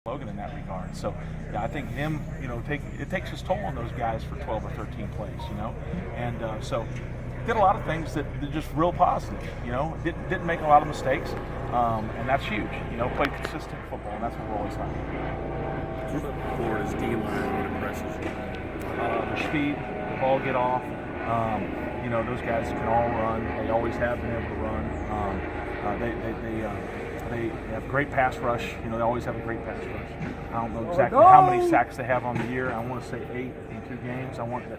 Logan in that regard. So, yeah, I think him, it takes his toll on those guys for 12 or 13 plays, and so did a lot of things that just real positive, didn't make a lot of mistakes, and that's huge. Played consistent football, and that's what we're always like. What about Florida's D-line? What impresses you? Their speed, the ball get off. Those guys can all run. They always have been able to run. They have great pass rush. They always have a great pass rush. I don't know exactly how many sacks they have on the year. I want to say 8 in 2 games.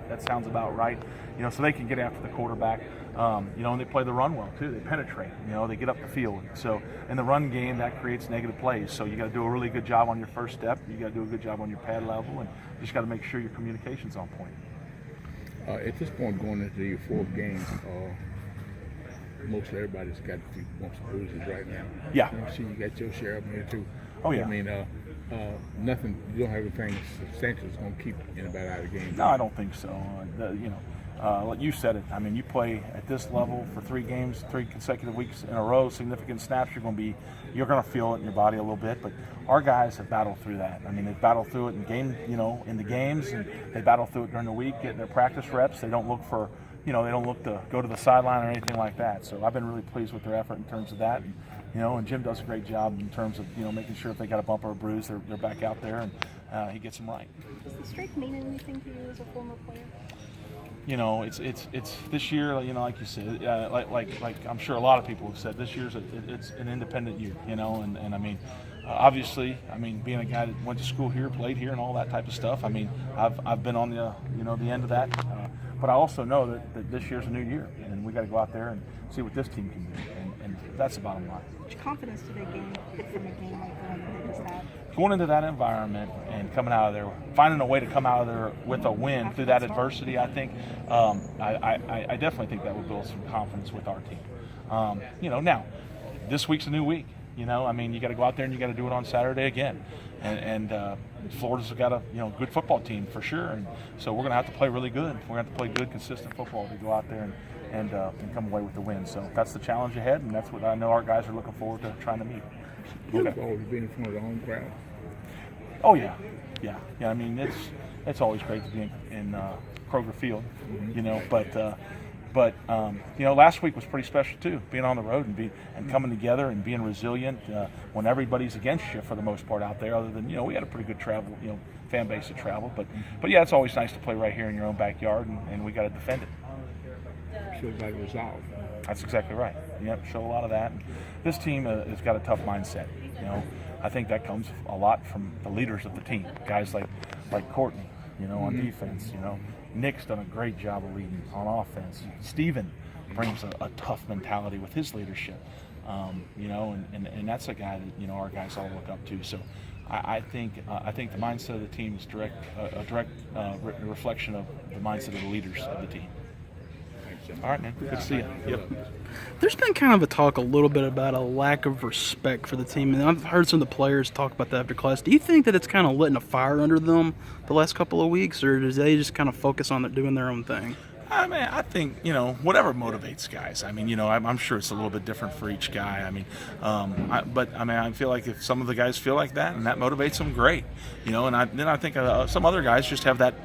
That sounds about right. So they can get after the quarterback. And they play the run well too. They penetrate. They get up the field. So in the run game, that creates negative plays. So you got to do a really good job on your first step. You got to do a good job on your pad level, and you just got to make sure your communication's on point. At this point, going into your 4th game, most everybody's got a few bumps and bruises right now. Yeah. See, you got your share of them here too. Oh yeah. I mean, nothing. You don't have anything substantial that's going to keep anybody out of the game. No, I don't think so. Like you said it. I mean, you play at this level for 3 games, 3 consecutive weeks in a row, significant snaps. You're going to feel it in your body a little bit. But our guys have battled through that. I mean, they've battled through it in the games, and they battle through it during the week, getting their practice reps. They don't look for. They don't look to go to the sideline or anything like that. So I've been really pleased with their effort in terms of that. And Jim does a great job in terms of making sure if they got a bump or a bruise, they're back out there, and he gets them right. Does the streak mean anything to you as a former player? It's this year. Like you said, like I'm sure a lot of people have said, this year's it's an independent year. And I mean, obviously, being a guy that went to school here, played here, and all that type of stuff. I mean, I've been on the the end of that. But I also know that this year's a new year, and we got to go out there and see what this team can do, and that's the bottom line. Which confidence do they gain from a game like that? Going into that environment and coming out of there, finding a way to come out of there with a win through that adversity, I think, I definitely think that will build some confidence with our team. Now, this week's a new week. You got to go out there and you got to do it on Saturday again, and Florida's got a good football team for sure, and so we're going to have to play really good. We're going to have to play good, consistent football to go out there and come away with the win. So that's the challenge ahead, and that's what I know our guys are looking forward to trying to meet. You've always been in front of the home crowd. Oh yeah. I mean, it's always great to be in Kroger Field, But last week was pretty special too, being on the road and coming together and being resilient when everybody's against you for the most part out there. Other than we had a pretty good travel, fan base to travel. But yeah, it's always nice to play right here in your own backyard, and we got to defend it. Shows like resolve. That's exactly right. Show a lot of that. And this team has got a tough mindset. I think that comes a lot from the leaders of the team, guys like Courtney, on defense. Nick's done a great job of leading on offense. Steven brings a tough mentality with his leadership, and that's a guy that our guys all look up to. So I think the mindset of the team is a direct reflection of the mindset of the leaders of the team. All right, man. Good to see you. Yep. There's been kind of a talk a little bit about a lack of respect for the team, and I've heard some of the players talk about that after class. Do you think that it's kind of letting a fire under them the last couple of weeks, or do they just kind of focus on doing their own thing? I think, whatever motivates guys. I'm sure it's a little bit different for each guy. I feel like if some of the guys feel like that and that motivates them, great. And I think some other guys just have that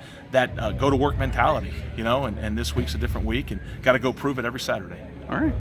go to work mentality. And this week's a different week, and got to go prove it every Saturday. All right.